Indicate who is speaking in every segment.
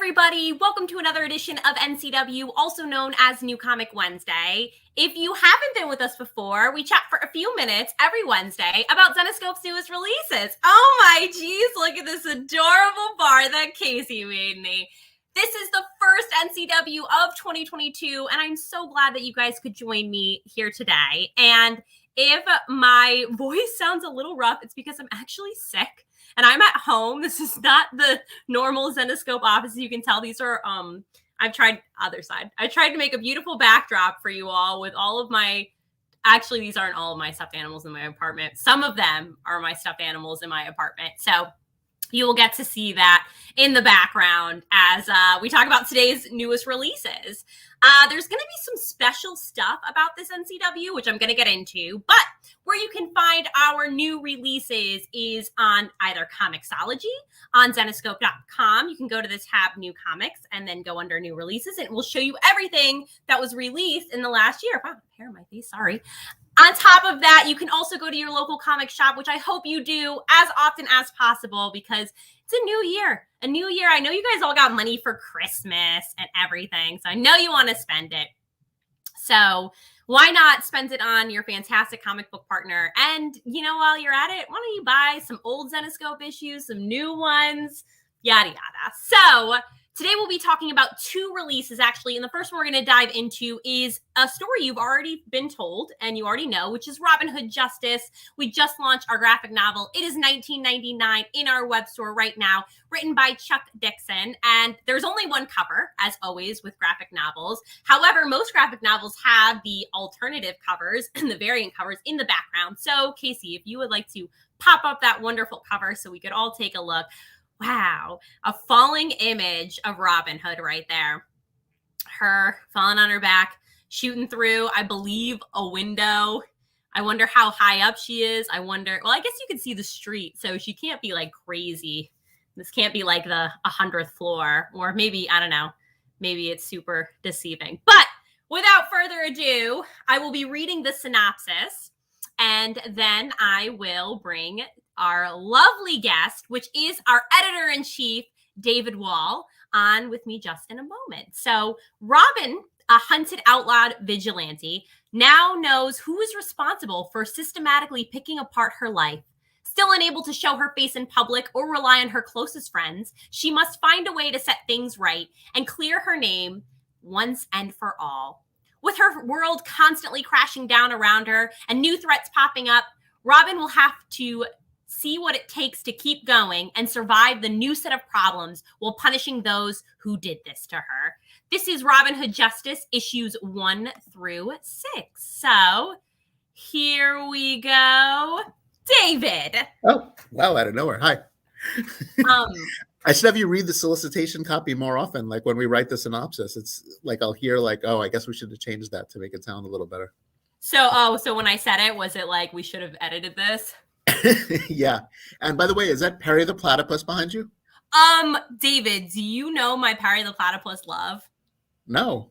Speaker 1: everybody. Welcome to another edition of NCW, also known as New Comic Wednesday. If you haven't been with us before, we chat for a few minutes every Wednesday about Zenescope's newest releases. Oh my geez, look at this adorable bar that Casey made me. This is the first NCW of 2022, and I'm so glad that you guys could join me here today. And if my voice sounds a little rough, it's because I'm actually sick. And I'm at home. This is not the normal Zenescope office. You can tell these are, I've tried other side. I tried to make a beautiful backdrop for you all with all of my, actually, these aren't all of my stuffed animals in my apartment. Some of them are my stuffed animals in my apartment. So you will get to see that in the background as we talk about today's newest releases. There's going to be some special stuff about this NCW, which I'm going to get into, but where you can find our new releases is on either Comixology, on Zenescope.com. You can go to the tab New Comics and then go under New Releases, and it will show you everything that was released in the last year. Wow, hair on my face, sorry. On top of that, you can also go to your local comic shop, which I hope you do as often as possible because it's a new year. A new year. I know you guys all got money for Christmas and everything, so I know you want to spend it. So why not spend it on your fantastic comic book partner? And, you know, while you're at it, why don't you buy some old Zenescope issues, some new ones, yada, yada. So today we'll be talking about two releases, actually. And the first one we're going to dive into is a story you've already been told and you already know, which is Robin Hood Justice. We just launched our graphic novel. It is $19.99 in our web store right now, written by Chuck Dixon. And there's only one cover, as always, with graphic novels. However, most graphic novels have the alternative covers and the variant covers in the background. So, Casey, if you would like to pop up that wonderful cover so we could all take a look. Wow, a falling image of Robin Hood right there. Her falling on her back, shooting through, I believe, a window. I wonder how high up she is. I wonder, well, I guess you can see the street, so she can't be like crazy. This can't be like the 100th floor, or maybe, I don't know, maybe it's super deceiving. But without further ado, I will be reading the synopsis, and then I will bring our lovely guest, which is our editor-in-chief, David Wall, on with me just in a moment. So Robin, a hunted outlawed vigilante, now knows who is responsible for systematically picking apart her life. Still unable to show her face in public or rely on her closest friends, she must find a way to set things right and clear her name once and for all. With her world constantly crashing down around her and new threats popping up, Robin will have to see what it takes to keep going and survive the new set of problems while punishing those who did this to her. This is Robin Hood Justice, issues 1 through 6. So here we go. David.
Speaker 2: Oh, wow, out of nowhere. Hi. I should have you read the solicitation copy more often. Like when we write the synopsis, it's like I'll hear like, oh, I guess we should have changed that to make it sound a little better.
Speaker 1: So when I said it, was it like we should have edited this?
Speaker 2: Yeah. And by the way, is that Perry the Platypus behind you?
Speaker 1: David, do you know my Perry the Platypus love?
Speaker 2: No.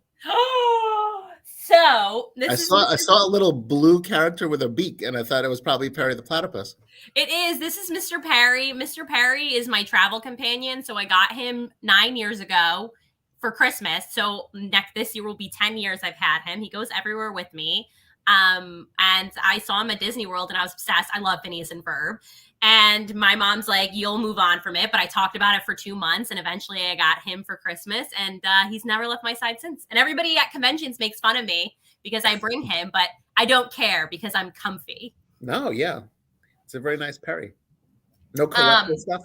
Speaker 1: So
Speaker 2: I saw a little blue character with a beak, and I thought it was probably Perry the Platypus.
Speaker 1: It is. This is Mr. Perry. Mr. Perry is my travel companion. So I got him 9 years ago for Christmas. So this year will be 10 years I've had him. He goes everywhere with me. And I saw him at Disney World and I was obsessed. I love Phineas and Ferb. And my mom's like, you'll move on from it. But I talked about it for 2 months and eventually I got him for Christmas and he's never left my side since. And everybody at conventions makes fun of me because I bring him, but I don't care because I'm comfy.
Speaker 2: No, yeah. It's a very nice Perry. No collector stuff?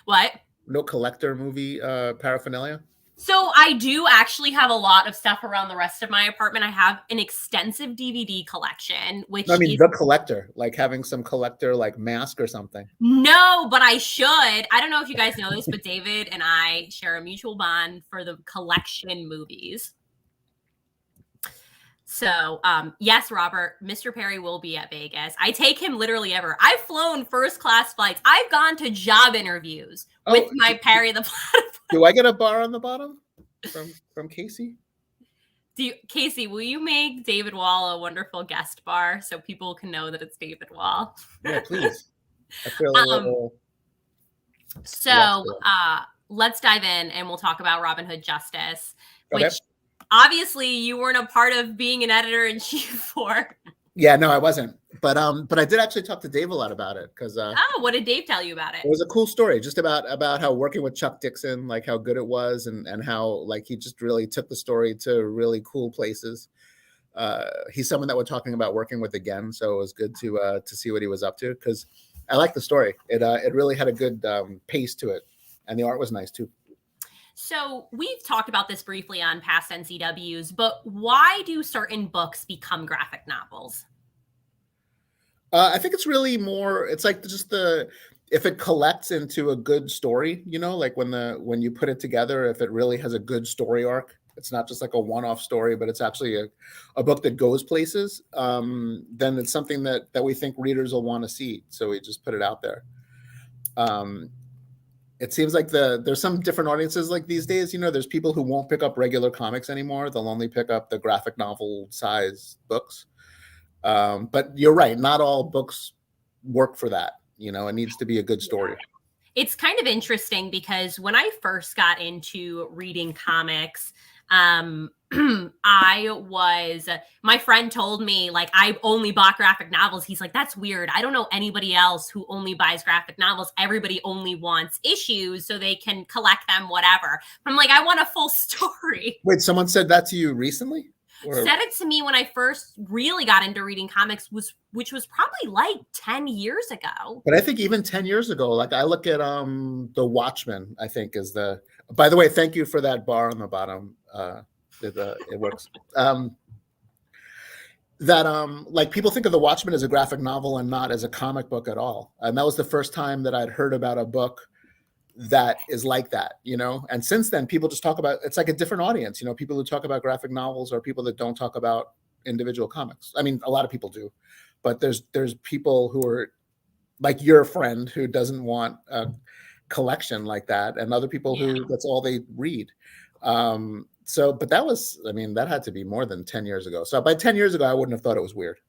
Speaker 1: What?
Speaker 2: No collector movie paraphernalia?
Speaker 1: So I do actually have a lot of stuff around the rest of my apartment. I have an extensive DVD collection, which
Speaker 2: the collector, like having some collector like mask or something.
Speaker 1: No, but I should. I don't know if you guys know this, but David and I share a mutual bond for the collection movies. So, yes, Robert, Mr. Perry will be at Vegas. I take him literally ever. I've flown first class flights. I've gone to job interviews with my Perry the Platypus.
Speaker 2: Do I get a bar on the bottom from Casey?
Speaker 1: Casey, will you make David Wall a wonderful guest bar so people can know that it's David Wall?
Speaker 2: Yeah, please. I feel a little.
Speaker 1: So, let's dive in and we'll talk about Robin Hood Justice,
Speaker 2: Okay.
Speaker 1: which obviously you weren't a part of being an editor-in-chief for.
Speaker 2: Yeah, no, I wasn't. But I did actually talk to Dave a lot about it because
Speaker 1: what did Dave tell you about it?
Speaker 2: It was a cool story, just about how working with Chuck Dixon, like how good it was, and how like he just really took the story to really cool places. He's someone that we're talking about working with again, so it was good to see what he was up to because I like the story. It really had a good pace to it, and the art was nice too.
Speaker 1: So we've talked about this briefly on past NCWs, but why do certain books become graphic novels?
Speaker 2: I think it's really more. It's like just if it collects into a good story, you know, like when you put it together, if it really has a good story arc, it's not just like a one-off story, but it's actually a book that goes places. Then it's something that we think readers will want to see. So we just put it out there. It seems like there's some different audiences like these days. You know, there's people who won't pick up regular comics anymore. They'll only pick up the graphic novel size books. But you're right. Not all books work for that. You know, it needs to be a good story.
Speaker 1: It's kind of interesting because when I first got into reading comics, my friend told me like, I only bought graphic novels. He's like, that's weird. I don't know anybody else who only buys graphic novels. Everybody only wants issues so they can collect them, whatever. I'm like, I want a full story.
Speaker 2: Wait, someone said that to you recently?
Speaker 1: Said it to me when I first really got into reading comics, which was probably like 10 years ago.
Speaker 2: But I think even 10 years ago, like I look at The Watchmen, I think is by the way, thank you for that bar on the bottom. It works. Like people think of The Watchmen as a graphic novel and not as a comic book at all. And that was the first time that I'd heard about a book that is like that, you know. And since then, people just talk about, it's like a different audience, you know. People who talk about graphic novels are people that don't talk about individual comics. I mean, a lot of people do, but there's people who are like your friend who doesn't want a collection like that, and other people who that's all they read. But that was, I mean, that had to be more than 10 years ago. So by 10 years ago, I wouldn't have thought it was weird.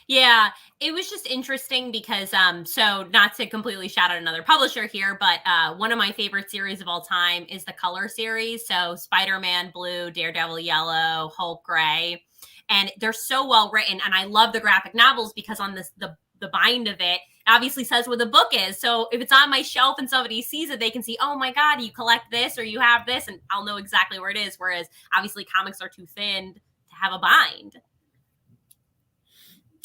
Speaker 1: Yeah, it was just interesting because, so not to completely shout out another publisher here, but one of my favorite series of all time is the Color series. So Spider-Man Blue, Daredevil Yellow, Hulk Gray, and they're so well written. And I love the graphic novels because on the bind of it obviously says where the book is. So if it's on my shelf and somebody sees it, they can see, oh my God, you collect this or you have this, and I'll know exactly where it is. Whereas obviously comics are too thin to have a bind.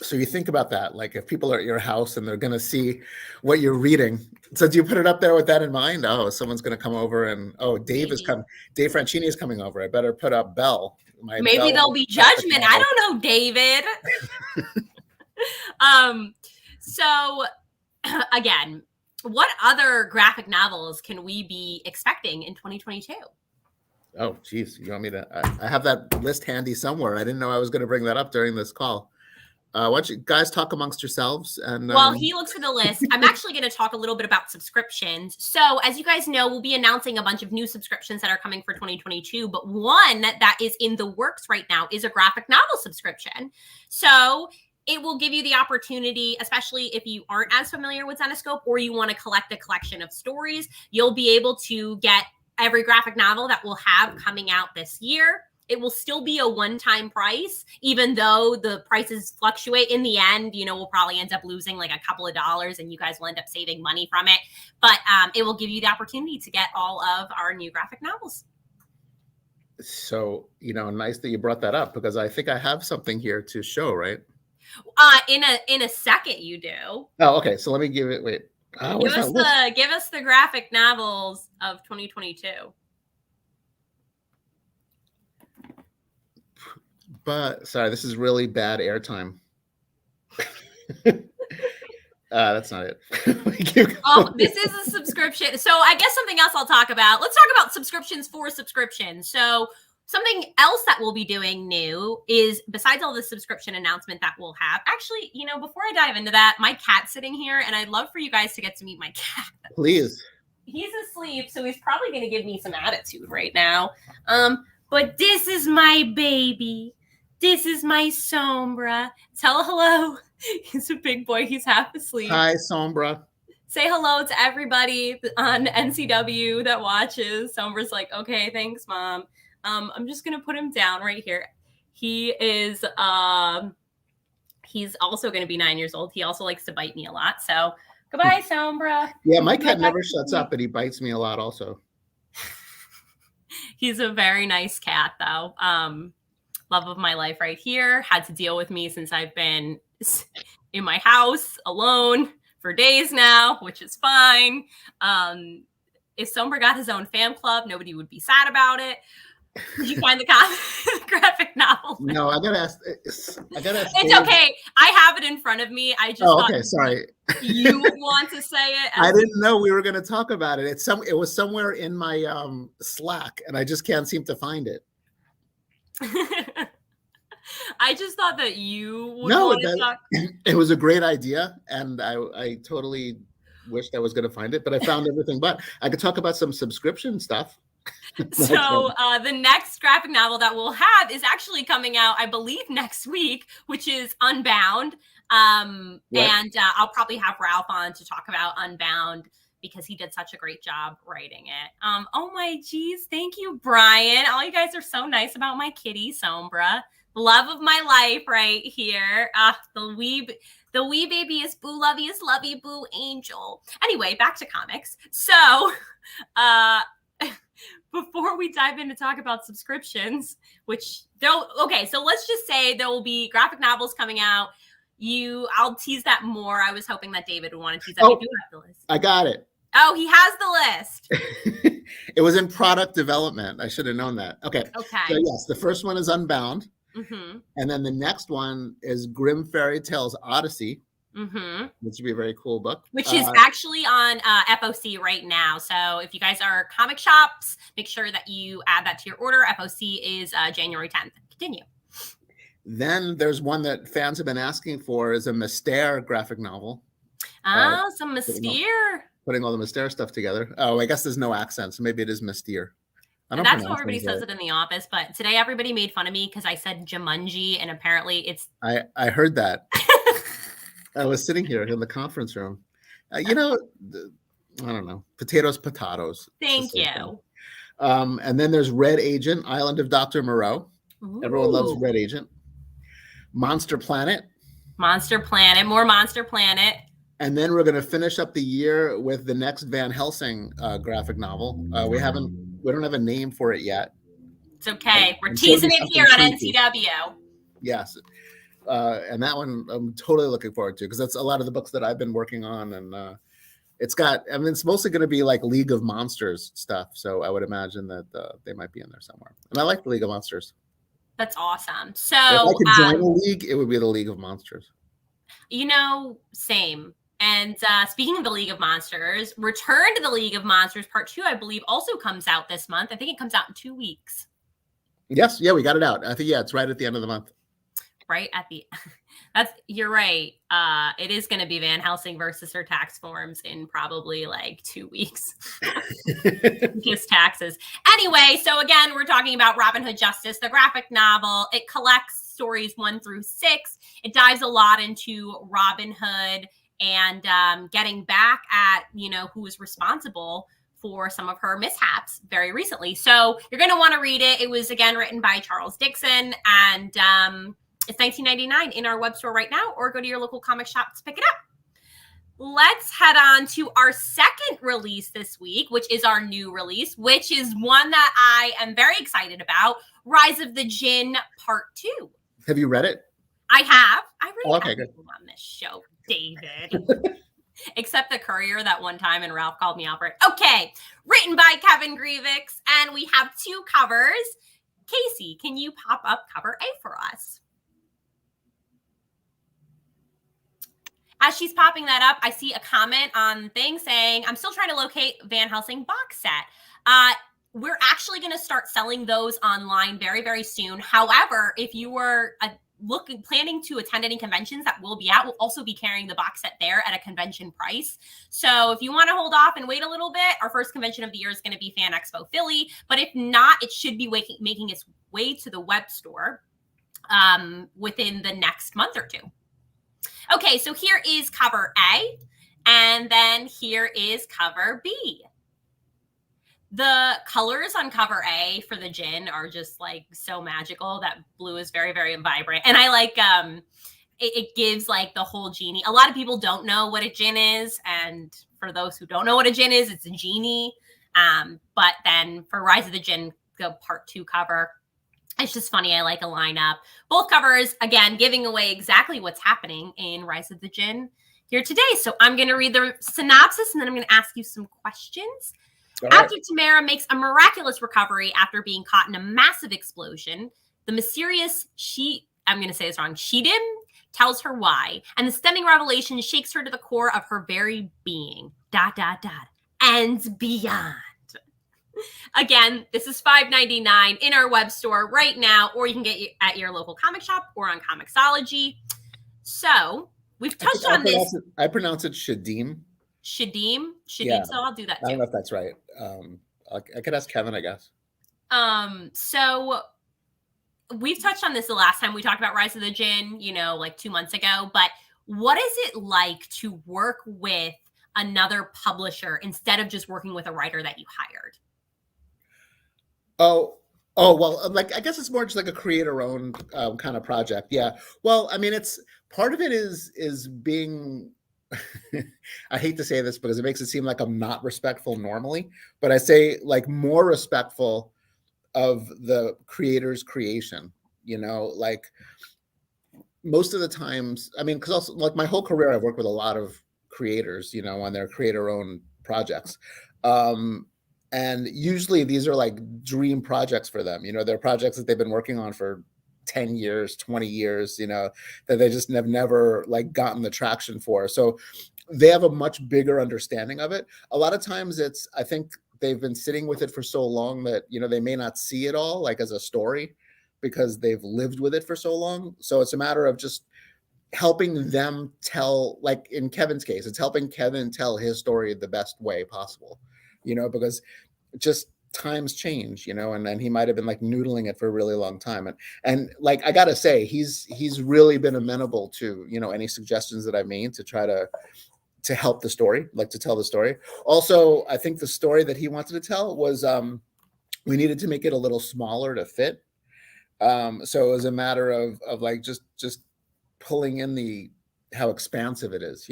Speaker 2: So you think about that, like if people are at your house and they're going to see what you're reading. So do you put it up there with that in mind? Oh, someone's going to come over and, oh, Dave Franchini is coming over. I better put up Belle.
Speaker 1: Maybe there'll be judgment. I don't know, David. So again, what other graphic novels can we be expecting in 2022?
Speaker 2: Oh, geez. You want me to, I have that list handy somewhere. I didn't know I was going to bring that up during this call. Why don't you guys talk amongst yourselves? And
Speaker 1: while he looks for the list, I'm actually going to talk a little bit about subscriptions. So as you guys know, we'll be announcing a bunch of new subscriptions that are coming for 2022. But one that is in the works right now is a graphic novel subscription. So it will give you the opportunity, especially if you aren't as familiar with Zenescope or you want to collect a collection of stories, you'll be able to get every graphic novel that we'll have coming out this year. It will still be a one-time price, even though the prices fluctuate. In the end, you know, we'll probably end up losing like a couple of dollars and you guys will end up saving money from it. But it will give you the opportunity to get all of our new graphic novels.
Speaker 2: So, you know, nice that you brought that up because I think I have something here to show, right?
Speaker 1: In a second you do.
Speaker 2: Oh, okay. So let me give it, wait.
Speaker 1: Give us the graphic novels of 2022.
Speaker 2: But sorry, this is really bad airtime. That's not it.
Speaker 1: This is a subscription. So I guess something else I'll talk about. Let's talk about subscriptions for subscriptions. So something else that we'll be doing new is, besides all the subscription announcement that we'll have, actually, you know, before I dive into that, my cat's sitting here and I'd love for you guys to get to meet my cat.
Speaker 2: Please.
Speaker 1: He's asleep, so he's probably going to give me some attitude right now. But this is my baby. This is my Sombra. Tell hello. He's a big boy. He's half asleep.
Speaker 2: Hi, Sombra.
Speaker 1: Say hello to everybody on NCW that watches. Sombra's like, okay, thanks, Mom. I'm just gonna put him down right here. He is he's also gonna be 9 years old. He also likes to bite me a lot. So goodbye, Sombra.
Speaker 2: Yeah, my cat never shuts up, but he bites me a lot also.
Speaker 1: He's a very nice cat, though. Love of my life right here. Had to deal with me since I've been in my house alone for days now, which is fine. If Sombra got his own fan club, nobody would be sad about it. Did you find the graphic novel?
Speaker 2: No, I gotta ask.
Speaker 1: It's okay. I have it in front of me. I just
Speaker 2: okay. Sorry.
Speaker 1: You want to say it?
Speaker 2: I didn't know we were going to talk about it. It was somewhere in my Slack, and I just can't seem to find it.
Speaker 1: I just thought that you would
Speaker 2: want
Speaker 1: to talk.
Speaker 2: It was a great idea, and I totally wished I was going to find it, but I found everything. But I could talk about some subscription stuff.
Speaker 1: So the next graphic novel that we'll have is actually coming out, I believe, next week, which is Unbound. And I'll probably have Ralph on to talk about Unbound because he did such a great job writing it. Oh my geez, thank you, Brian. All you guys are so nice about my kitty, Sombra. Love of my life right here. The wee baby is Boo Lovey's Lovey Boo Angel. Anyway, back to comics. So before we dive in to talk about subscriptions, so let's just say there will be graphic novels coming out. I'll tease that more. I was hoping that David would want to tease that. We do have the list.
Speaker 2: I got it.
Speaker 1: Oh, he has the list.
Speaker 2: It was in product development. I should have known that. Okay. So yes, the first one is Unbound.
Speaker 1: Mm-hmm.
Speaker 2: And then the next one is Grimm Fairy Tales Odyssey.
Speaker 1: Mm-hmm.
Speaker 2: Which would be a very cool book.
Speaker 1: Which is actually on FOC right now. So if you guys are comic shops, make sure that you add that to your order. FOC is January 10th. Continue.
Speaker 2: Then there's one that fans have been asking for is a Mystere graphic novel.
Speaker 1: Oh, some Mystere.
Speaker 2: Putting all the Mystere stuff together. Oh, I guess there's no accent, so maybe it is Mystere.
Speaker 1: And that's how everybody says it in the office. But today everybody made fun of me because I said Jumanji, and apparently it's.
Speaker 2: I heard that. I was sitting here in the conference room. I don't know. Potatoes.
Speaker 1: Thank you.
Speaker 2: And then there's Red Agent, Island of Dr. Moreau.
Speaker 1: Ooh.
Speaker 2: Everyone loves Red Agent. Monster Planet.
Speaker 1: More Monster Planet.
Speaker 2: And then we're going to finish up the year with the next Van Helsing graphic novel. We don't have a name for it yet.
Speaker 1: It's okay. We're teasing it here on NCW.
Speaker 2: Yes. And that one I'm totally looking forward to because that's a lot of the books that I've been working on. And it's mostly going to be like League of Monsters stuff. So I would imagine that they might be in there somewhere. And I like the League of Monsters.
Speaker 1: That's awesome. So
Speaker 2: if I could join a league, it would be the League of Monsters.
Speaker 1: Same. And speaking of the League of Monsters, Return to the League of Monsters Part 2, I believe, also comes out this month. I think it comes out in 2 weeks.
Speaker 2: Yes. Yeah, we got it out. I think, it's right at the end of the month.
Speaker 1: Right at the you're right. It is going to be Van Helsing versus her tax forms in probably like 2 weeks. Just taxes. Anyway, so again, we're talking about Robin Hood Justice, the graphic novel. It collects stories 1 through 6. It dives a lot into Robin Hood and getting back at, who was responsible for some of her mishaps very recently. So you're going to want to read it. It was, again, written by Charles Dixon, and it's $19.99 in our web store right now, or go to your local comic shop to pick it up. Let's head on to our second release this week, which is our new release, which is one that I am very excited about, Rise of the Djinn Part 2.
Speaker 2: Have you read it?
Speaker 1: I have. I really
Speaker 2: have
Speaker 1: people on this show, David. Except the Courier that one time, and Ralph called me out for it. Okay, written by Kevin Grievix, and we have 2 covers. Casey, can you pop up cover A for us? As she's popping that up, I see a comment on thing saying, I'm still trying to locate Van Helsing box set. We're actually going to start selling those online very, very soon. However, if you were planning to attend any conventions that will be out, we'll also be carrying the box set there at a convention price. So if you want to hold off and wait a little bit, our first convention of the year is going to be Fan Expo Philly. But if not, it should be making its way to the web store within the next month or 2. Okay, so here is cover A. And then here is cover B. The colors on cover A for the DJINN are just like so magical. That blue is very, very vibrant. And I like it gives like the whole genie. A lot of people don't know what a DJINN is. And for those who don't know what a DJINN is, it's a genie. But then for Rise of the DJINN, the part 2 cover, it's just funny. I like a lineup. Both covers, again, giving away exactly what's happening in Rise of the DJINN here today. So I'm going to read the synopsis and then I'm going to ask you some questions. Right. After Tamara makes a miraculous recovery after being caught in a massive explosion, the mysterious I'm going to say this wrong, Shedim tells her why. And the stunning revelation shakes her to the core of her very being. ... And beyond. Again, this is $5.99 in our web store right now, or you can get it at your local comic shop or on Comixology. So we've touched on this.
Speaker 2: I pronounce it Shadim.
Speaker 1: Shadim? Yeah. So I'll do that too.
Speaker 2: I don't know if that's right. I could ask Kevin, I guess.
Speaker 1: So we've touched on this the last time we talked about Rise of the DJINN, like 2 months ago. But what is it like to work with another publisher instead of just working with a writer that you hired?
Speaker 2: Oh, well, like, I guess it's more just like a creator-owned kind of project. Yeah. Well, I mean, it's part of it is being, I hate to say this because it makes it seem like I'm not respectful normally, but I say like more respectful of the creator's creation, like most of the times, I mean, because also like my whole career, I've worked with a lot of creators, on their creator-owned projects. And usually these are like dream projects for them. They're projects that they've been working on for 10 years, 20 years, that they just have never like gotten the traction for. So they have a much bigger understanding of it. A lot of times I think they've been sitting with it for so long that, they may not see it all like as a story because they've lived with it for so long. So it's a matter of just helping them tell, like in Kevin's case, it's helping Kevin tell his story the best way possible, because just times change, and then he might have been like noodling it for a really long time. And like, I gotta say, he's really been amenable to, any suggestions that I made to try to help the story, like to tell the story. Also, I think the story that he wanted to tell was, we needed to make it a little smaller to fit. So it was a matter of like, just pulling in how expansive it is,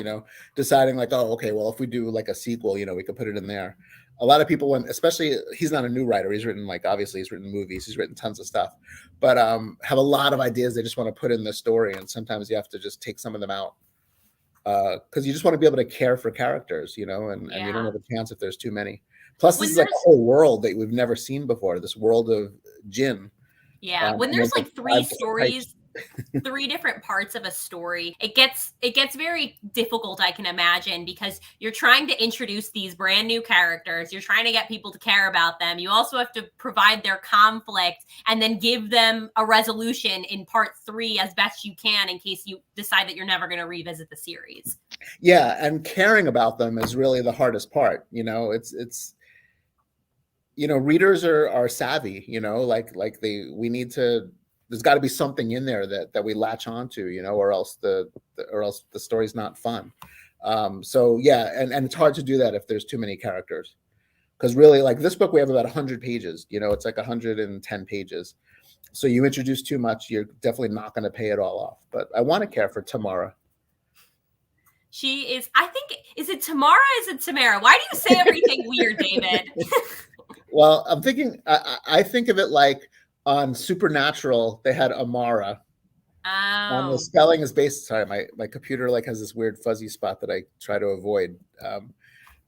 Speaker 2: deciding like, oh, okay, well, if we do like a sequel, we could put it in there. A lot of people, especially he's not a new writer. He's written obviously he's written movies, he's written tons of stuff, but have a lot of ideas they just want to put in the story. And sometimes you have to just take some of them out because you just want to be able to care for characters, and you don't have a chance if there's too many. Plus, this is like a whole world that we've never seen before, this world of DJINN.
Speaker 1: Yeah, when there's like 3 stories, 3 different parts of a story, it gets very difficult, I can imagine, because you're trying to introduce these brand new characters. You're trying to get people to care about them. You also have to provide their conflict and then give them a resolution in part 3 as best you can in case you decide that you're never going to revisit the series.
Speaker 2: Yeah, and caring about them is really the hardest part. It's readers are savvy, we need to, there's got to be something in there that we latch onto, or else the story's not fun. So yeah, and it's hard to do that if there's too many characters, because really, like this book, we have about 100 pages. It's like 110 pages. So you introduce too much, you're definitely not going to pay it all off. But I want to care for Tamara.
Speaker 1: She is, I think, is it Tamara? Is it Tamara? Why do you say everything weird, David?
Speaker 2: Well, I'm thinking, I think of it like on Supernatural, they had Amara.
Speaker 1: Oh.
Speaker 2: And the spelling is based, sorry, my computer like has this weird fuzzy spot that I try to avoid.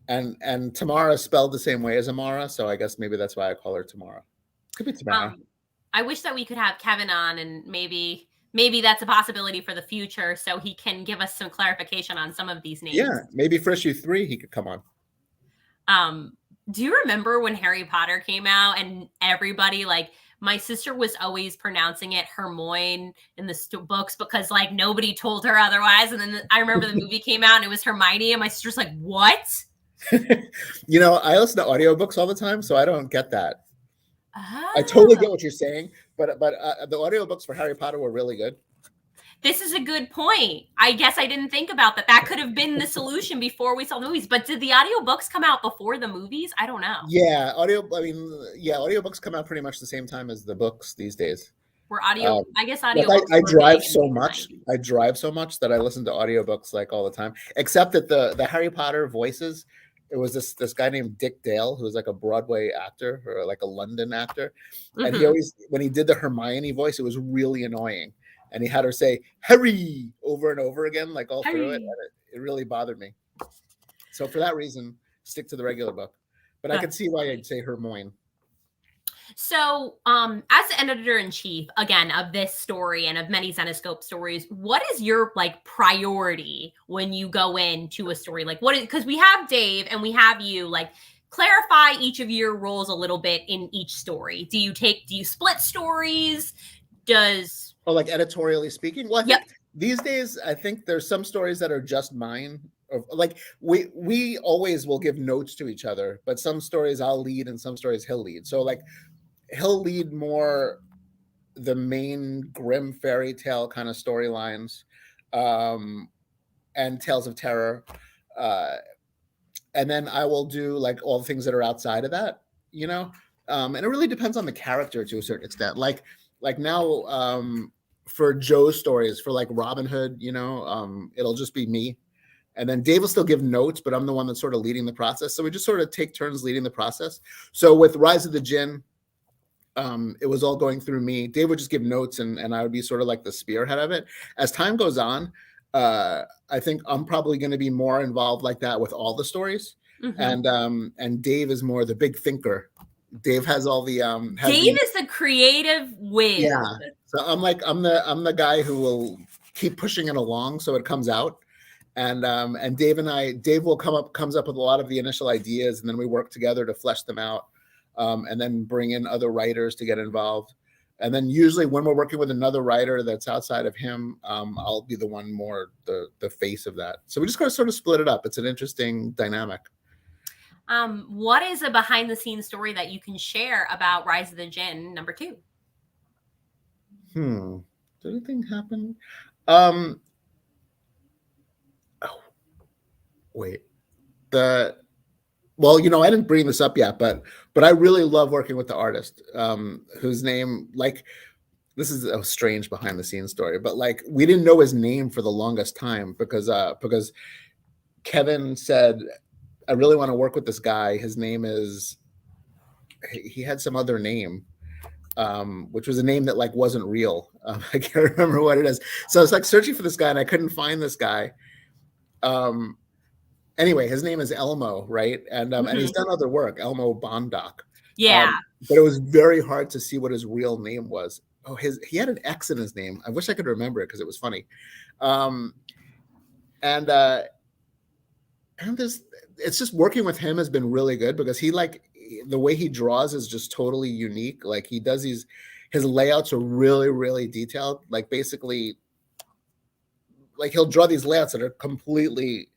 Speaker 2: And Tamara is spelled the same way as Amara, so I guess maybe that's why I call her Tamara. Could be Tamara.
Speaker 1: I wish that we could have Kevin on, and maybe that's a possibility for the future, so he can give us some clarification on some of these names.
Speaker 2: Yeah, maybe for issue 3 he could come on.
Speaker 1: Do you remember when Harry Potter came out and everybody, like, my sister was always pronouncing it Hermione in the books because like nobody told her otherwise. And then I remember the movie came out and it was Hermione, and my sister's like, what?
Speaker 2: I listen to audiobooks all the time, so I don't get that. Oh. I totally get what you're saying, but the audiobooks for Harry Potter were really good.
Speaker 1: This is a good point. I guess I didn't think about that. That could have been the solution before we saw the movies. But did the audiobooks come out before the movies? I don't know.
Speaker 2: Yeah, audiobooks come out pretty much the same time as the books these days.
Speaker 1: Were audio, I guess
Speaker 2: Like
Speaker 1: audiobooks
Speaker 2: I
Speaker 1: were
Speaker 2: drive
Speaker 1: big in
Speaker 2: so
Speaker 1: the
Speaker 2: much.
Speaker 1: 90s.
Speaker 2: I drive so much that I listen to audiobooks like all the time. Except that the Harry Potter voices, it was this guy named Dick Dale, who was like a Broadway actor or like a London actor. And he always, when he did the Hermione voice, it was really annoying. And he had her say Harry over and over again, like all through it. And it really bothered me. So for that reason, stick to the regular book. But I could see why I'd say Hermione.
Speaker 1: So, as the editor-in-chief, again, of this story and of many Zenescope stories, what is your like priority when you go into a story? Like, what is, because we have Dave and we have you, like, clarify each of your roles a little bit in each story. Do you split stories?
Speaker 2: Oh, like editorially speaking? Well, I think these days, I think there's some stories that are just mine. Like we always will give notes to each other, but some stories I'll lead and some stories he'll lead. So like he'll lead more the main grim fairy tale kind of storylines, and tales of terror, and then I will do like all the things that are outside of that, you know. And it really depends on the character to a certain extent. Like now, for Joe's stories, for like Robin Hood, you know, it'll just be me. And then Dave will still give notes, but I'm the one that's sort of leading the process. So we just sort of take turns leading the process. So with Rise of the Djinn, it was all going through me. Dave would just give notes and I would be sort of like the spearhead of it. As time goes on, I think I'm probably going to be more involved like that with all the stories. And Dave is more the big thinker. Dave has all the
Speaker 1: Dave is the creative whiz.
Speaker 2: Yeah. So I'm the guy who will keep pushing it along so it comes out. And Dave comes up with a lot of the initial ideas, and then we work together to flesh them out, and then bring in other writers to get involved. And then usually when we're working with another writer that's outside of him, I'll be the one more the face of that. So we just got to sort of split it up. It's an interesting dynamic.
Speaker 1: What is a behind the scenes story that you can share about Rise of the Djinn #2?
Speaker 2: Did anything happen? Wait, well, you know, I didn't bring this up yet, but I really love working with the artist, whose name, like, this is a strange behind the scenes story, but like we didn't know his name for the longest time because Kevin said, I really want to work with this guy. His name is, he had some other name, which was a name that like wasn't real. I can't remember what it is. So I was like searching for this guy and I couldn't find this guy. Anyway, his name is Elmo, right? And and he's done other work, Elmo Bondoc.
Speaker 1: Yeah.
Speaker 2: But it was very hard to see what his real name was. Oh, he had an X in his name. I wish I could remember it because it was funny. And it's just working with him has been really good because he, like, the way he draws is just totally unique. Like he does his layouts are really, really detailed. Like basically, like he'll draw these layouts that are completely,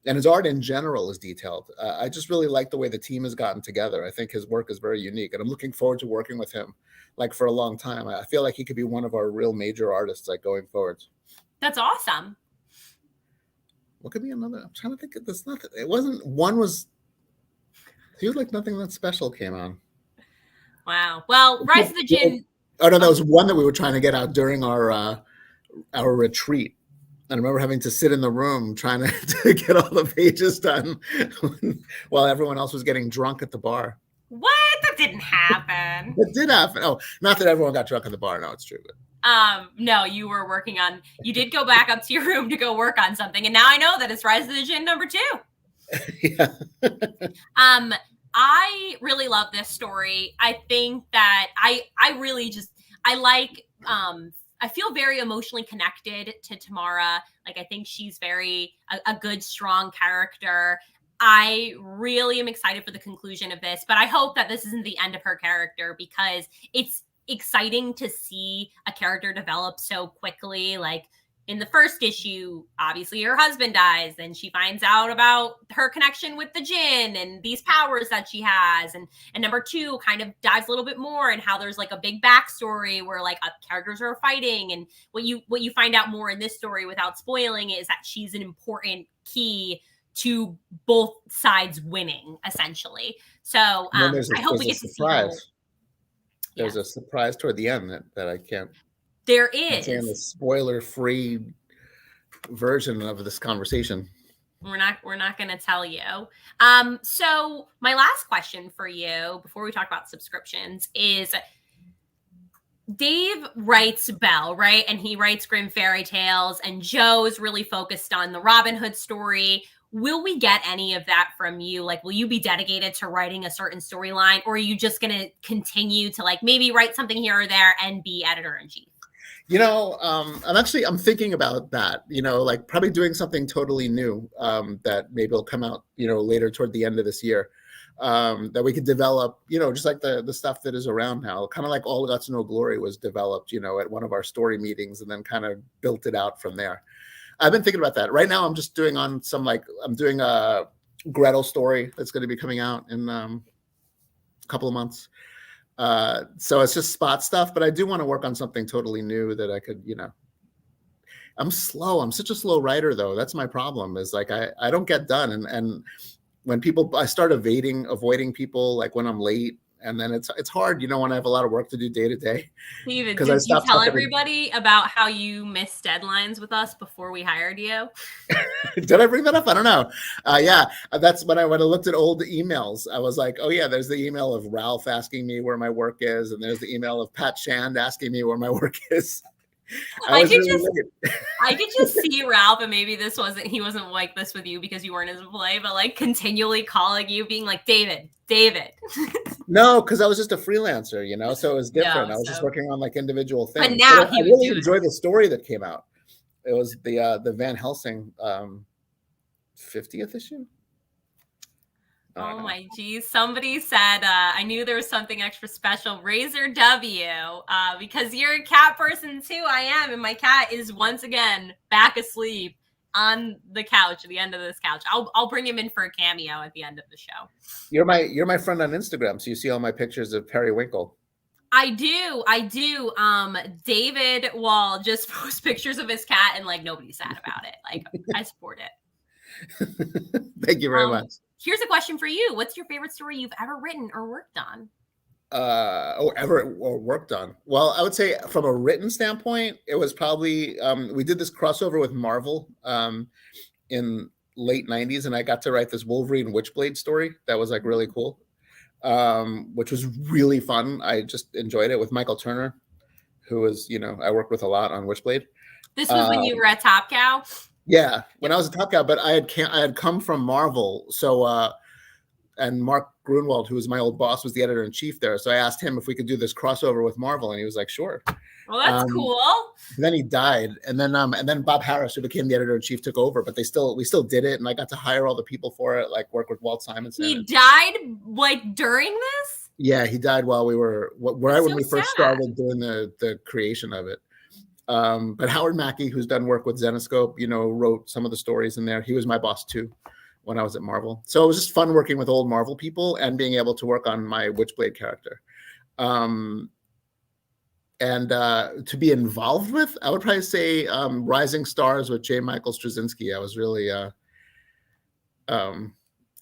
Speaker 2: and his art in general is detailed. I just really like the way the team has gotten together. I think his work is very unique, and I'm looking forward to working with him, like, for a long time. I feel like he could be one of our real major artists, like, going forward.
Speaker 1: That's awesome.
Speaker 2: What could be another? I'm trying to think of this. Nothing. It wasn't. One was. He was like nothing that special came on.
Speaker 1: Wow. Well, Rise of the Djinn.
Speaker 2: Oh no, that was one that we were trying to get out during our retreat. And I remember having to sit in the room trying to get all the pages done while everyone else was getting drunk at the bar.
Speaker 1: What? That didn't happen.
Speaker 2: It did happen. Oh, not that everyone got drunk at the bar. No, it's true. But.
Speaker 1: No, you were working on, you did go back up to your room to go work on something. And now I know that it's Rise of the Djinn #2.
Speaker 2: Yeah.
Speaker 1: I really love this story. I think that I really just, I like, I feel very emotionally connected to Tamara. Like, I think she's a good, strong character. I really am excited for the conclusion of this, but I hope that this isn't the end of her character because it's exciting to see a character develop so quickly. Like, in the first issue, obviously her husband dies. Then she finds out about her connection with the DJINN and these powers that she has. And number 2 kind of dives a little bit more and how there's like a big backstory where like characters are fighting. And what you find out more in this story without spoiling is that she's an important key to both sides winning, essentially. So I hope we get to see.
Speaker 2: There's a surprise toward the end that I can't.
Speaker 1: There is
Speaker 2: a spoiler-free version of this conversation.
Speaker 1: We're not going to tell you. So my last question for you before we talk about subscriptions is, Dave writes Belle, right? And he writes Grim Fairy Tales, and Joe's really focused on the Robin Hood story. Will we get any of that from you? Like, will you be dedicated to writing a certain storyline, or are you just going to continue to like maybe write something here or there and be editor-in-chief?
Speaker 2: You know, I'm thinking about that, you know, like probably doing something totally new that maybe will come out, you know, later toward the end of this year, that we could develop, you know, just like the stuff that is around now, kind of like All Guts No Glory was developed, you know, at one of our story meetings and then kind of built it out from there. I've been thinking about that. Right now I'm just doing I'm doing a Gretel story that's going to be coming out in a couple of months. So it's just spot stuff, but I do want to work on something totally new that I could, you know, I'm slow. I'm such a slow writer though. That's my problem, is like, I don't get done. And when I start avoiding people, like when I'm late, and then it's hard, you know, when I have a lot of work to do day to day.
Speaker 1: Steven, did you tell everybody about how you missed deadlines with us before we hired you?
Speaker 2: Did I bring that up? I don't know. Yeah, that's when I looked at old emails. I was like, oh yeah, there's the email of Ralph asking me where my work is, and there's the email of Pat Shand asking me where my work is. I
Speaker 1: could just see Ralph, and maybe he wasn't like this with you because you weren't his employee, but like continually calling you, being like, David.
Speaker 2: No, because I was just a freelancer, you know, so it was different. I was just working on like individual things.
Speaker 1: But now
Speaker 2: I really enjoyed the story that came out. It was the Van Helsing 50th issue.
Speaker 1: Oh my geez. Somebody said, I knew there was something extra special. Razor W, because you're a cat person too. I am. And my cat is once again back asleep on the couch at the end of this couch. I'll bring him in for a cameo at the end of the show.
Speaker 2: You're my friend on Instagram, so you see all my pictures of Periwinkle.
Speaker 1: I do. David Wall just posts pictures of his cat, and like nobody's sad about it. Like, I support it.
Speaker 2: Thank you very much.
Speaker 1: Here's a question for you. What's your favorite story you've ever written or worked on?
Speaker 2: Worked on. Well, I would say from a written standpoint, it was probably we did this crossover with Marvel in late 90s, and I got to write this Wolverine Witchblade story that was like really cool, which was really fun. I just enjoyed it with Michael Turner, who was, you know, I worked with a lot on Witchblade.
Speaker 1: This was when you were at Top Cow?
Speaker 2: Yeah, when I was a Top Cow, but I had come from Marvel, so and Mark Grunwald, who was my old boss, was the editor-in-chief there. So I asked him if we could do this crossover with Marvel, and he was like, "Sure."
Speaker 1: Well, that's cool.
Speaker 2: Then he died, and then Bob Harris, who became the editor-in-chief, took over. But we still did it, and I got to hire all the people for it, like work with Walt Simonson.
Speaker 1: He died like during this?
Speaker 2: Yeah, he died while we were when we first started doing the creation of it. But Howard Mackey, who's done work with Zenescope, you know, wrote some of the stories in there. He was my boss too when I was at Marvel. So it was just fun working with old Marvel people and being able to work on my Witchblade character. And to be involved with, I would probably say Rising Stars with J. Michael Straczynski. I was really, that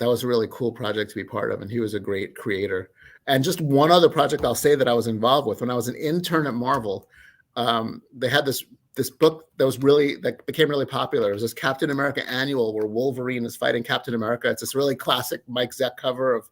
Speaker 2: was a really cool project to be part of, and he was a great creator. And just one other project I'll say that I was involved with when I was an intern at Marvel. They had this book that became really popular. It was this Captain America annual where Wolverine is fighting Captain America. It's this really classic Mike Zeck cover of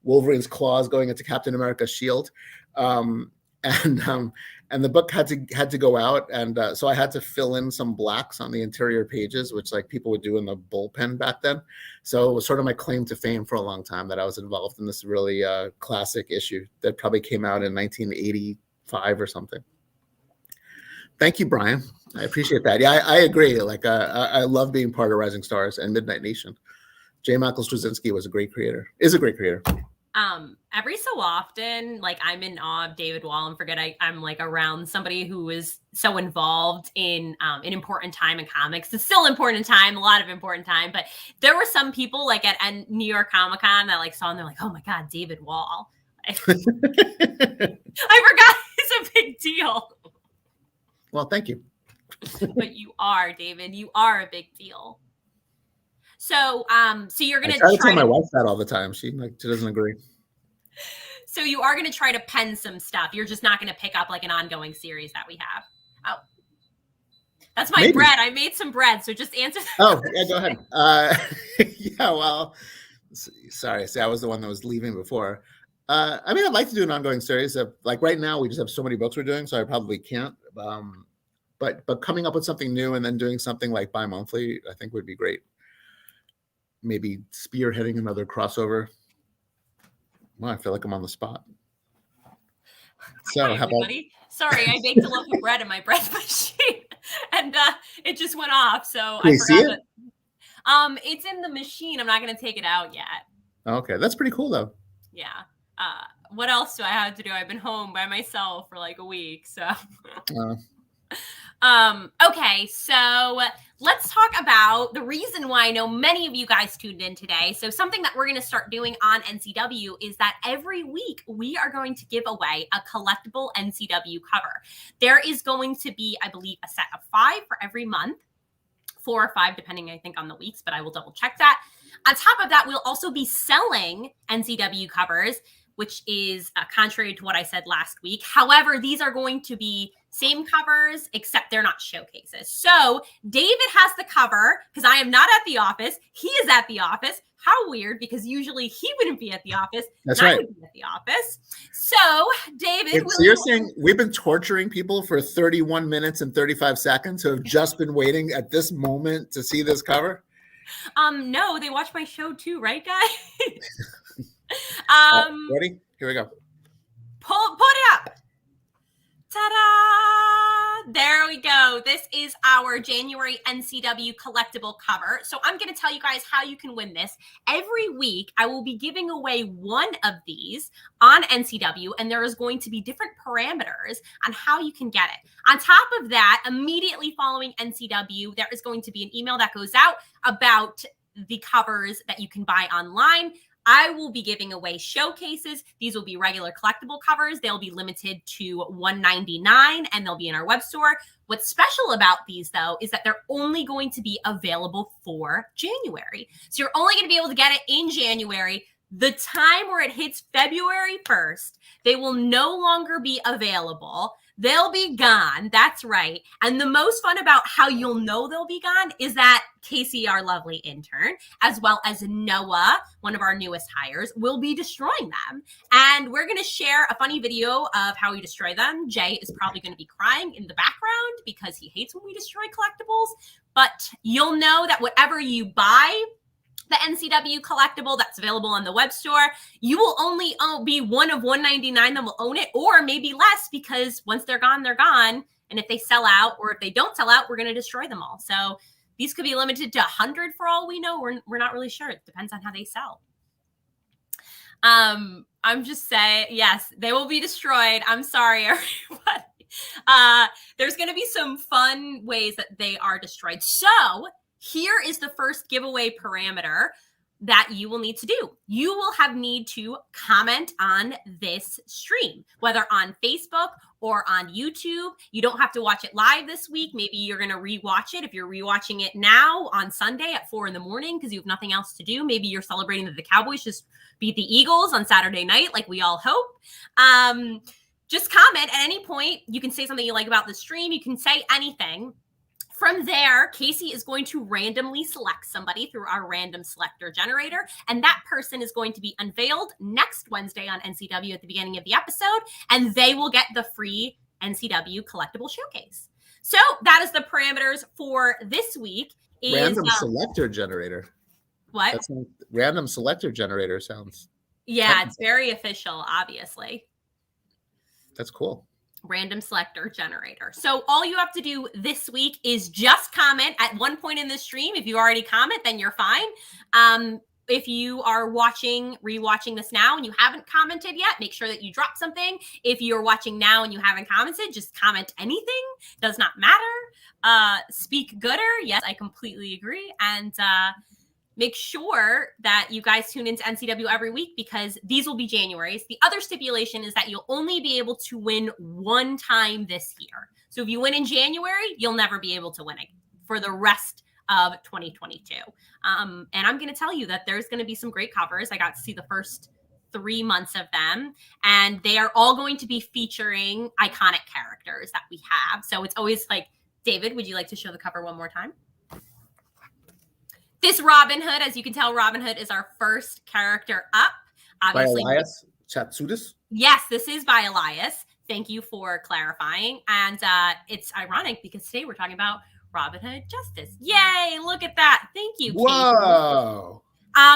Speaker 2: Wolverine's claws going into Captain America's shield. And the book had to go out, and so I had to fill in some blacks on the interior pages, which like people would do in the bullpen back then. So it was sort of my claim to fame for a long time that I was involved in this really classic issue that probably came out in 1985 or something. Thank you, Brian. I appreciate that. Yeah, I agree. Like, I love being part of Rising Stars and Midnight Nation. J. Michael Straczynski was a great creator. Is a great creator.
Speaker 1: Every so often, like I'm in awe of David Wall and forget I'm like around somebody who is so involved in an important time in comics. It's still important time, a lot of important time, but there were some people like at New York Comic Con that like saw and they're like, oh my God, David Wall. I forgot it's a big deal.
Speaker 2: Well, thank you.
Speaker 1: But you are, David. You are a big deal. So, so you're gonna
Speaker 2: try to tell my wife that all the time. She doesn't agree.
Speaker 1: So you are gonna try to pen some stuff. You're just not gonna pick up like an ongoing series that we have. Oh, that's my bread. I made some bread. So just answer.
Speaker 2: Oh, yeah, go ahead. Yeah, well, sorry. See, I was the one that was leaving before. I mean, I'd like to do an ongoing series. Like right now, we just have so many books we're doing, so I probably can't. But coming up with something new and then doing something like bi-monthly, I think would be great. Maybe spearheading another crossover. Well, I feel like I'm on the spot. So
Speaker 1: hi,
Speaker 2: how about?
Speaker 1: Sorry, I baked a loaf of bread in my bread machine, and it just went off. So
Speaker 2: Can you see it?
Speaker 1: It's in the machine. I'm not going to take it out yet.
Speaker 2: Okay, that's pretty cool though.
Speaker 1: Yeah. What else do I have to do? I've been home by myself for like a week, so. Okay, so let's talk about the reason why I know many of you guys tuned in today. So something that we're going to start doing on NCW is that every week we are going to give away a collectible NCW cover. There is going to be, I believe, a set of 5 for every month, 4 or 5, depending, I think, on the weeks, but I will double check that. On top of that, we'll also be selling NCW covers, which is contrary to what I said last week. However, these are going to be same covers, except they're not showcases. So David has the cover because I am not at the office. He is at the office. How weird, because usually he wouldn't be at the office.
Speaker 2: That's right.
Speaker 1: I would be at the office. So David,
Speaker 2: so you're saying we've been torturing people for 31 minutes and 35 seconds who have just been waiting at this moment to see this cover?
Speaker 1: No, they watch my show too, right, guys?
Speaker 2: Ready? Here we go.
Speaker 1: Put it up. Ta-da! There we go. This is our January NCW collectible cover. So I'm going to tell you guys how you can win this. Every week, I will be giving away one of these on NCW, and there is going to be different parameters on how you can get it. On top of that, immediately following NCW, there is going to be an email that goes out about the covers that you can buy online. I will be giving away showcases. These will be regular collectible covers. They'll be limited to $1.99 and they'll be in our web store. What's special about these, though, is that they're only going to be available for January. So you're only going to be able to get it in January. The time where it hits February 1st, they will no longer be available. They'll be gone. That's right. And the most fun about how you'll know they'll be gone is that Casey, our lovely intern, as well as Noah, one of our newest hires, will be destroying them. And we're going to share a funny video of how we destroy them. Jay is probably going to be crying in the background because he hates when we destroy collectibles. But you'll know that whatever you buy, the NCW collectible that's available on the web store, you will only be one of 199 that will own it, or maybe less, because once they're gone, they're gone. And if they sell out, or if they don't sell out, we're going to destroy them all. So these could be limited to 100 for all we know. We're not really sure. It depends on how they sell. I'm just saying, yes, they will be destroyed. I'm sorry, everybody. There's going to be some fun ways that they are destroyed. So here is the first giveaway parameter that you will need to do. You will need to comment on this stream, whether on Facebook or on YouTube. You don't have to watch it live this week. Maybe you're going to rewatch it. If you're rewatching it now on Sunday at 4 in the morning because you have nothing else to do, maybe you're celebrating that the Cowboys just beat the Eagles on Saturday night, like we all hope. Just comment at any point. You can say something you like about the stream. You can say anything. From there, Casey is going to randomly select somebody through our random selector generator, and that person is going to be unveiled next Wednesday on NCW at the beginning of the episode, and they will get the free NCW collectible showcase. So that is the parameters for this week.
Speaker 2: Random selector generator.
Speaker 1: What?
Speaker 2: Random selector generator sounds.
Speaker 1: Yeah, it's very official, obviously.
Speaker 2: That's cool.
Speaker 1: Random selector generator. So all you have to do this week is just comment at one point in the stream. If you already comment, then you're fine. if you are rewatching this now and you haven't commented yet, make sure that you drop something. If you're watching now and you haven't commented, just comment anything. Does not matter. Speak gooder. Yes, I completely agree. And make sure that you guys tune into NCW every week, because these will be January's. The other stipulation is that you'll only be able to win one time this year. So if you win in January, you'll never be able to win it for the rest of 2022. And I'm going to tell you that there's going to be some great covers. I got to see the first 3 months of them, and they are all going to be featuring iconic characters that we have. So it's always like, David, would you like to show the cover one more time? This Robyn Hood, as you can tell, Robyn Hood is our first character up. Obviously,
Speaker 2: by Elias Chatsoudas?
Speaker 1: Yes, this is by Elias. Thank you for clarifying. And it's ironic because today we're talking about Robyn Hood Justice. Yay, look at that. Thank you, Kate.
Speaker 2: Whoa.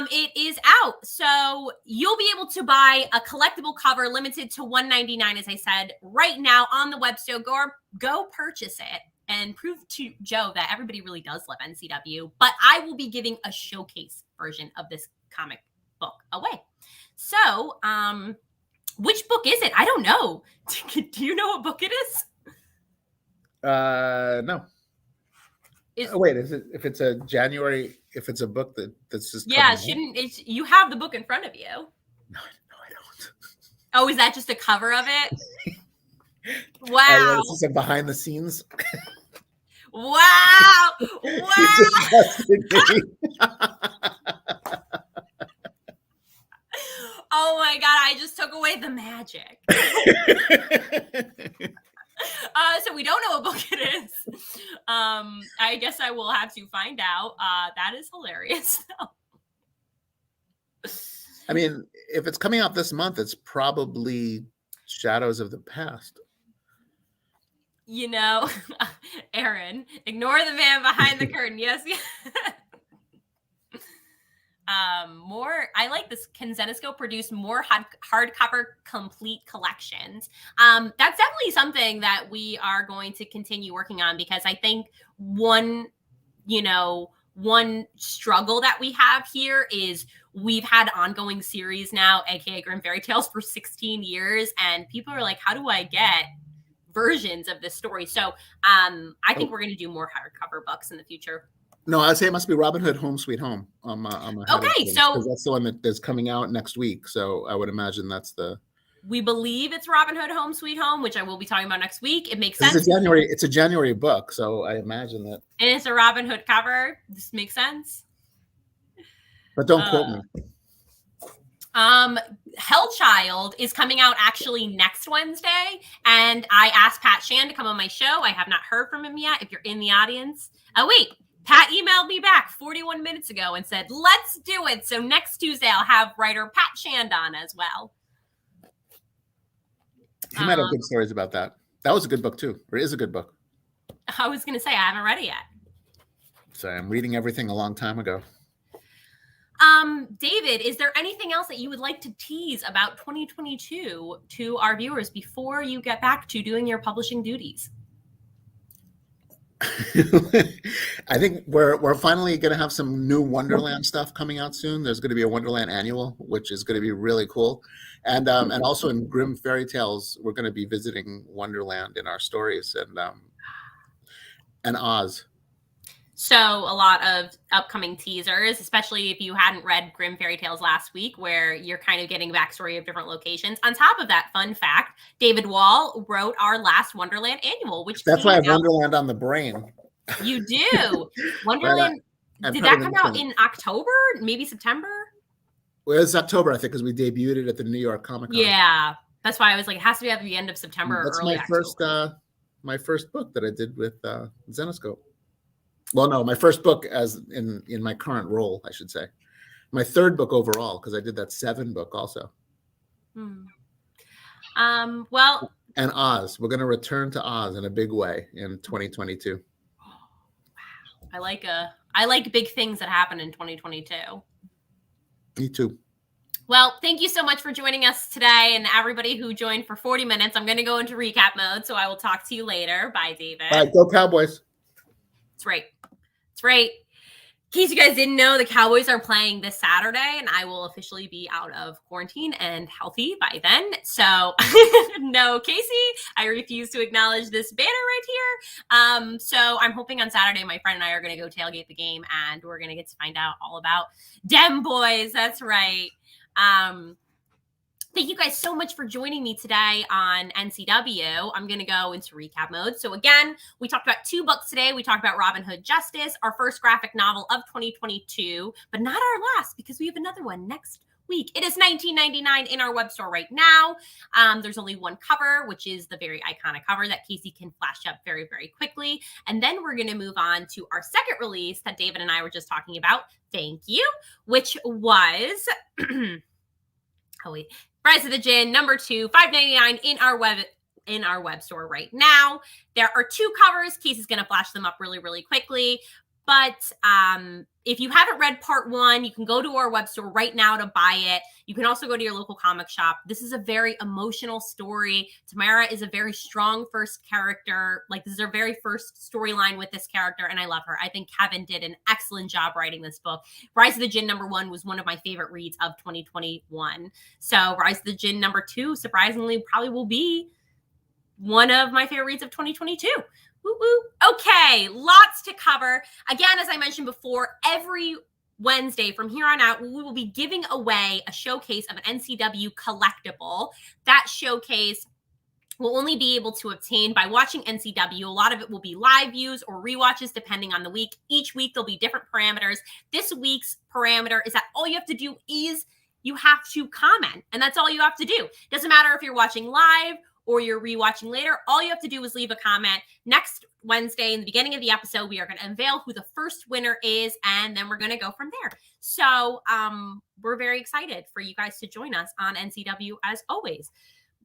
Speaker 1: It is out. So you'll be able to buy a collectible cover limited to $1.99, as I said, right now on the web store. Go purchase it and prove to Joe that everybody really does love NCW. But I will be giving a showcase version of this comic book away. So, which book is it? I don't know. Do you know what book it is?
Speaker 2: No. Wait, is it, if it's a January, if it's a book that's just
Speaker 1: you have the book in front of you?
Speaker 2: No, I don't.
Speaker 1: Oh, is that just a cover of it? Wow.
Speaker 2: This is a behind the scenes.
Speaker 1: Wow. Oh my God, I just took away the magic. So we don't know what book it is. I guess I will have to find out. That is hilarious.
Speaker 2: I mean, if it's coming out this month, it's probably Shadows of the Past.
Speaker 1: You know, Aaron, ignore the man behind the curtain. Yes. I like this. Can Zenescope produce more hardcover complete collections? That's definitely something that we are going to continue working on, because I think one struggle that we have here is we've had ongoing series now, aka Grimm Fairy Tales, for 16 years, and people are like, how do I get versions of this story? So I think we're going to do more hardcover books in the future.
Speaker 2: No, I'd say it must be Robyn Hood Home Sweet Home.
Speaker 1: Okay, so
Speaker 2: that's the one that is coming out next week. So I would imagine that's the.
Speaker 1: We believe it's Robyn Hood Home Sweet Home, which I will be talking about next week. It makes sense.
Speaker 2: It's a January book, so I imagine that.
Speaker 1: And it's a Robyn Hood cover. This makes sense.
Speaker 2: But don't quote me.
Speaker 1: Hellchild is coming out actually next Wednesday, and I asked Pat Shan to come on my show. I have not heard from him yet. If you're in the audience, wait. Pat emailed me back 41 minutes ago and said, let's do it. So next Tuesday, I'll have writer Pat Shand on as well.
Speaker 2: He might have good stories about that. That was a good book too, or is a good book.
Speaker 1: I was going to say, I haven't read it yet.
Speaker 2: So I'm reading everything a long time ago.
Speaker 1: David, is there anything else that you would like to tease about 2022 to our viewers before you get back to doing your publishing duties?
Speaker 2: I think we're finally going to have some new Wonderland stuff coming out soon. There's going to be a Wonderland annual, which is going to be really cool, and also in Grimm Fairy Tales, we're going to be visiting Wonderland in our stories, and Oz.
Speaker 1: So a lot of upcoming teasers, especially if you hadn't read Grimm Fairy Tales last week, where you're kind of getting backstory of different locations. On top of that, fun fact, David Wall wrote our last Wonderland annual, which
Speaker 2: that's why I have Wonderland on the brain.
Speaker 1: You do. Wonderland. Did that come out in October? Maybe September?
Speaker 2: Well, it's October, I think, because we debuted it at the New York Comic Con.
Speaker 1: Yeah. That's why I was like, it has to be at the end of September or early October.
Speaker 2: My first book that I did with Zenescope. Well, no, my first book as in my current role, I should say. My third book overall, because I did that 7 book also.
Speaker 1: Well,
Speaker 2: and Oz. We're going to return to Oz in a big way in 2022.
Speaker 1: Wow. I like big things that happen in 2022.
Speaker 2: Me too.
Speaker 1: Well, thank you so much for joining us today, and everybody who joined for 40 minutes. I'm going to go into recap mode, so I will talk to you later. Bye, David.
Speaker 2: All right, go Cowboys.
Speaker 1: That's right. That's right. case you guys didn't know, the Cowboys are playing this Saturday, and I will officially be out of quarantine and healthy by then. So, no, Casey, I refuse to acknowledge this banner right here. So I'm hoping on Saturday, my friend and I are going to go tailgate the game, and we're going to get to find out all about Dem Boys. That's right. Thank you guys so much for joining me today on NCW. I'm going to go into recap mode. So again, we talked about 2 books today. We talked about Robin Hood Justice, our first graphic novel of 2022, but not our last, because we have another one next week. It is $19.99 in our web store right now. There's only one cover, which is the very iconic cover that Casey can flash up very, very quickly. And then we're going to move on to our second release that David and I were just talking about. Thank you, which was... oh, wait. Rise of the Djinn, number 2, $5.99 in our web store right now. There are 2 covers. Casey's going to flash them up really, really quickly. But if you haven't read part 1, you can go to our web store right now to buy it. You can also go to your local comic shop. This is a very emotional story. Tamara is a very strong first character. Like, this is her very first storyline with this character, and I love her. I think Kevin did an excellent job writing this book. Rise of the Djinn number 1 was one of my favorite reads of 2021. So Rise of the Djinn number 2, surprisingly, probably will be one of my favorite reads of 2022. Woo-woo. Okay, lots to cover. Again, as I mentioned before, every Wednesday from here on out, we will be giving away a showcase of an NCW collectible. That showcase will only be able to obtain by watching NCW. A lot of it will be live views or rewatches depending on the week. Each week there'll be different parameters. This week's parameter is that all you have to do is you have to comment, and that's all you have to do. Doesn't matter if you're watching live or you're rewatching later. All you have to do is leave a comment. Next Wednesday, in the beginning of the episode, we are going to unveil who the first winner is, and then we're going to go from there. So we're very excited for you guys to join us on NCW as always.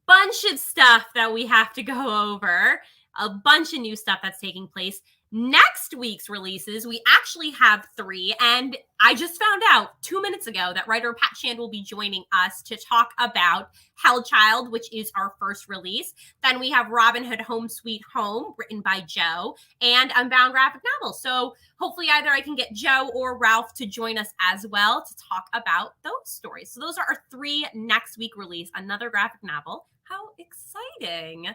Speaker 1: Bunch of stuff that we have to go over. A bunch of new stuff that's taking place. Next week's releases, we actually have 3, and I just found out 2 minutes ago that writer Pat Shand will be joining us to talk about Hellchild, which is our first release. Then we have Robin Hood Home Sweet Home, written by Joe, and Unbound graphic novel. So hopefully either I can get Joe or Ralph to join us as well to talk about those stories. So those are our 3 next week release, another graphic novel. How exciting.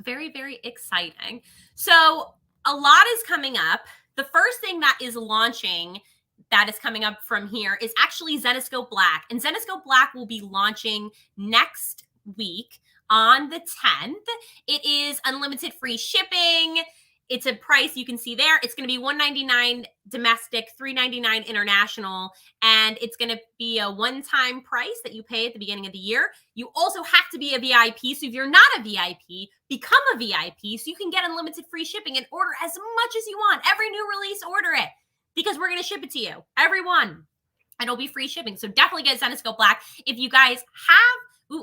Speaker 1: Very, very exciting. So a lot is coming up. The first thing that is launching that is coming up from here is actually Zenescope Black. And Zenescope Black will be launching next week on the 10th. It is unlimited free shipping. It's a price you can see there. It's going to be $199 domestic, $399 international, and it's going to be a one-time price that you pay at the beginning of the year. You also have to be a VIP, so if you're not a VIP, become a VIP so you can get unlimited free shipping and order as much as you want. Every new release, order it, because we're going to ship it to you, everyone, and it'll be free shipping. So definitely get Zenescope Black. If you guys have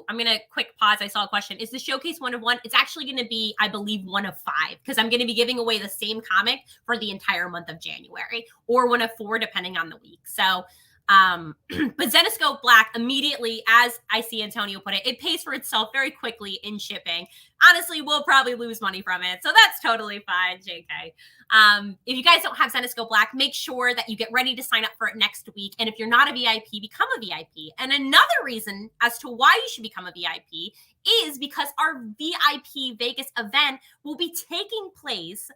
Speaker 1: I'm going to quick pause. I saw a question. Is the showcase 1 of 1? It's actually going to be, I believe, 1 of 5, because I'm going to be giving away the same comic for the entire month of January, or 1 of 4, depending on the week. So, but Zenescope Black, immediately, as I see Antonio put it, it pays for itself very quickly in shipping. Honestly, we'll probably lose money from it, so that's totally fine, JK. If you guys don't have Zenescope Black, make sure that you get ready to sign up for it next week. And if you're not a VIP, become a VIP. And another reason as to why you should become a VIP is because our VIP Vegas event will be taking place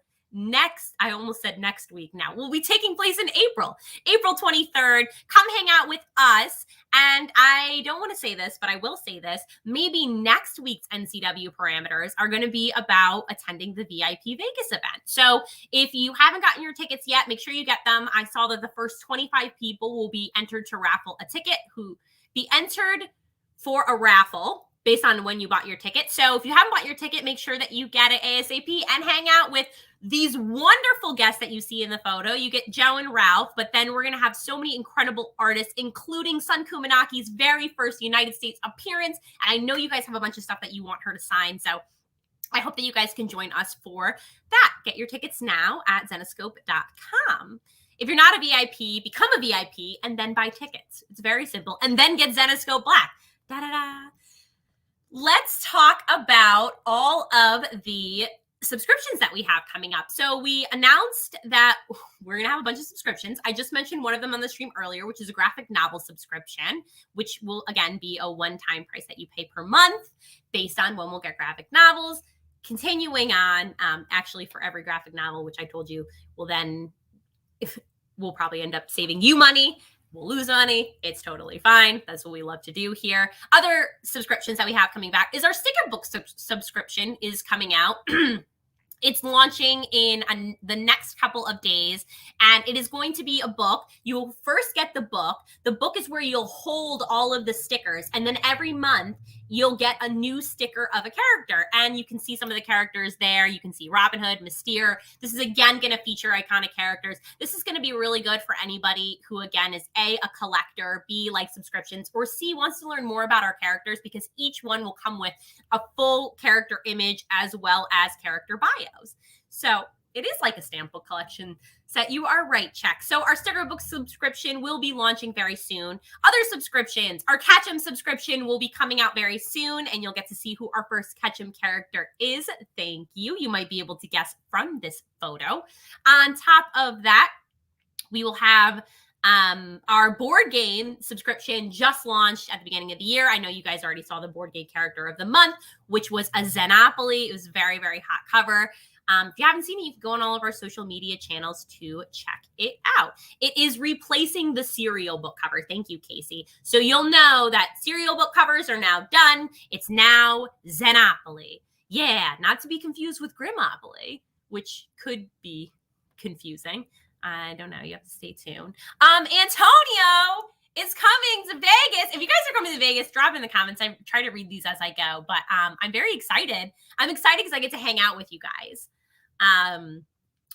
Speaker 1: I almost said next week now. Will be taking place in April 23rd. Come hang out with us. And I don't want to say this, but I will say this. Maybe next week's NCW parameters are going to be about attending the VIP Vegas event. So if you haven't gotten your tickets yet, make sure you get them. I saw that the first 25 people will be entered to raffle a ticket, who be entered for a raffle based on when you bought your ticket. So if you haven't bought your ticket, make sure that you get it ASAP and hang out with these wonderful guests that you see in the photo. You get Joe and Ralph, but then we're going to have so many incredible artists, including Sun Kumanaki's very first United States appearance. And I know you guys have a bunch of stuff that you want her to sign. So I hope that you guys can join us for that. Get your tickets now at Zenescope.com. If you're not a VIP, become a VIP and then buy tickets. It's very simple. And then get Zenescope Black. Da-da-da. Let's talk about all of the subscriptions that we have coming up. So we announced that we're going to have a bunch of subscriptions. I just mentioned one of them on the stream earlier, which is a graphic novel subscription, which will, again, be a one-time price that you pay per month based on when we'll get graphic novels. Continuing on, actually, for every graphic novel, which I told you will then, if we'll probably end up saving you money. We'll lose money. It's totally fine. That's what we love to do here. Other subscriptions that we have coming back is our sticker book subscription is coming out. It's launching in the next couple of days, and it is going to be a book. You'll first get the book. The book is where you'll hold all of the stickers, and then every month you'll get a new sticker of a character, and you can see some of the characters there. You can see Robyn Hood, Mystere. This is, again, going to feature iconic characters. This is going to be really good for anybody who, again, is A, a collector, B, likes subscriptions, or C, wants to learn more about our characters, because each one will come with a full character image as well as character bios. So it is like a stamp book collection set. You are right, Check. So our sticker book subscription will be launching very soon. Other subscriptions, our Catchem subscription will be coming out very soon, and you'll get to see who our first Catchem character is. Thank you. You might be able to guess from this photo. On top of that, we will have our board game subscription just launched at the beginning of the year. I know you guys already saw the board game character of the month, which was a Xenopoly. It was a very, very hot cover. If you haven't seen it, you can go on all of our social media channels to check it out. It is replacing the serial book cover. Thank you, Casey. So you'll know that serial book covers are now done. It's now Xenopoly. Yeah, not to be confused with Grimopoly, which could be confusing. I don't know. You have to stay tuned. Antonio is coming to Vegas. If you guys are coming to Vegas, drop in the comments. I try to read these as I go, but I'm very excited. I'm excited because I get to hang out with you guys,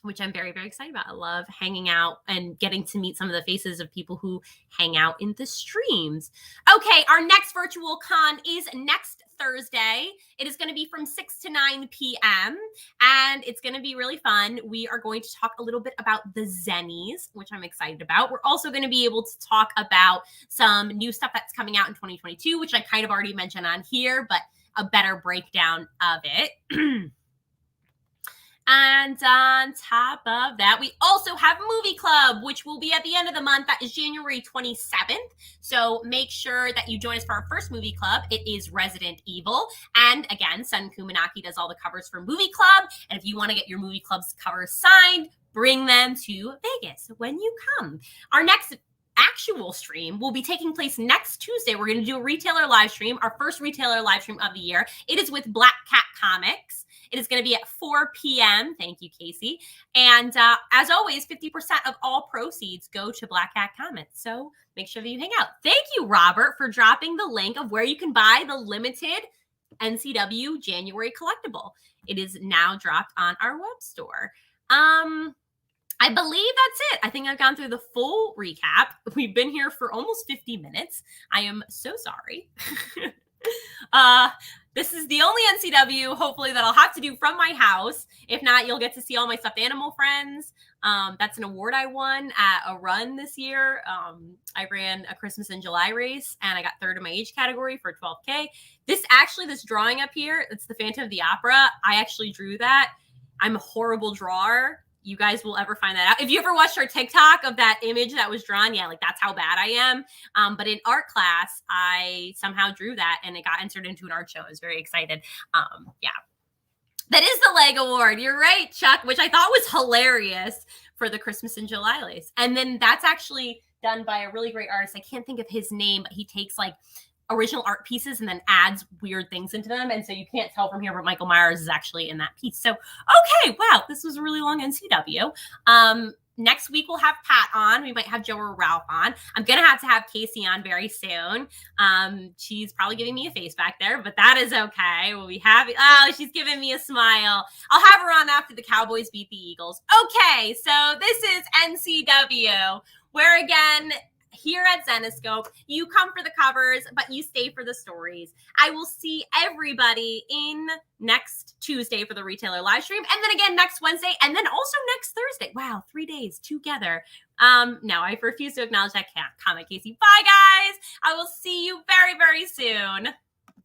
Speaker 1: which I'm very, very excited about. I love hanging out and getting to meet some of the faces of people who hang out in the streams. Okay, our next virtual con is next Thursday. It is going to be from 6 to 9 p.m. and it's going to be really fun. We are going to talk a little bit about the Zennies, which I'm excited about. We're also going to be able to talk about some new stuff that's coming out in 2022, which I kind of already mentioned on here, but a better breakdown of it. And on top of that, we also have Movie Club, which will be at the end of the month. That is January 27th. So make sure that you join us for our first movie club. It is Resident Evil. And again, Sun Kumanaki does all the covers for Movie Club. And if you want to get your Movie Club's covers signed, bring them to Vegas when you come. Our next actual stream will be taking place next Tuesday. We're going to do a retailer live stream, our first retailer live stream of the year. It is with Black Cat Comics. It is going to be at 4 p.m. Thank you, Casey. And as always, 50% of all proceeds go to Black Cat Comics. So make sure that you hang out. Thank you, Robert, for dropping the link of where you can buy the limited NCW January collectible. It is now dropped on our web store. I believe that's it. I think I've gone through the full recap. We've been here for almost 50 minutes. I am so sorry. This is the only NCW, hopefully, that I'll have to do from my house. If not, you'll get to see all my stuffed animal friends. That's an award I won at a run this year. I ran a Christmas in July race, and I got third in my age category for 12K. This drawing up here, it's the Phantom of the Opera. I actually drew that. I'm a horrible drawer. You guys will ever find that out. If you ever watched our TikTok of that image that was drawn, yeah, like that's how bad I am. But in art class, I somehow drew that and it got entered into an art show. I was very excited. Yeah. That is the Leg Award. You're right, Chuck, which I thought was hilarious for the Christmas in July lace. And then that's actually done by a really great artist. I can't think of his name, but he takes like original art pieces and then adds weird things into them. And so you can't tell from here, but Michael Myers is actually in that piece. So, okay, wow, this was a really long NCW. Next week, we'll have Pat on. We might have Joe or Ralph on. I'm going to have Casey on very soon. She's probably giving me a face back there, but that is okay. We'll be happy. Oh, she's giving me a smile. I'll have her on after the Cowboys beat the Eagles. Okay, so this is NCW, where again, here at Zenescope, you come for the covers, but you stay for the stories. I will see everybody in next Tuesday for the retailer live stream, and then again next Wednesday, and then also next Thursday. Wow, 3 days together. No, I refuse to acknowledge that comment, Casey. Bye, guys. I will see you very, very soon.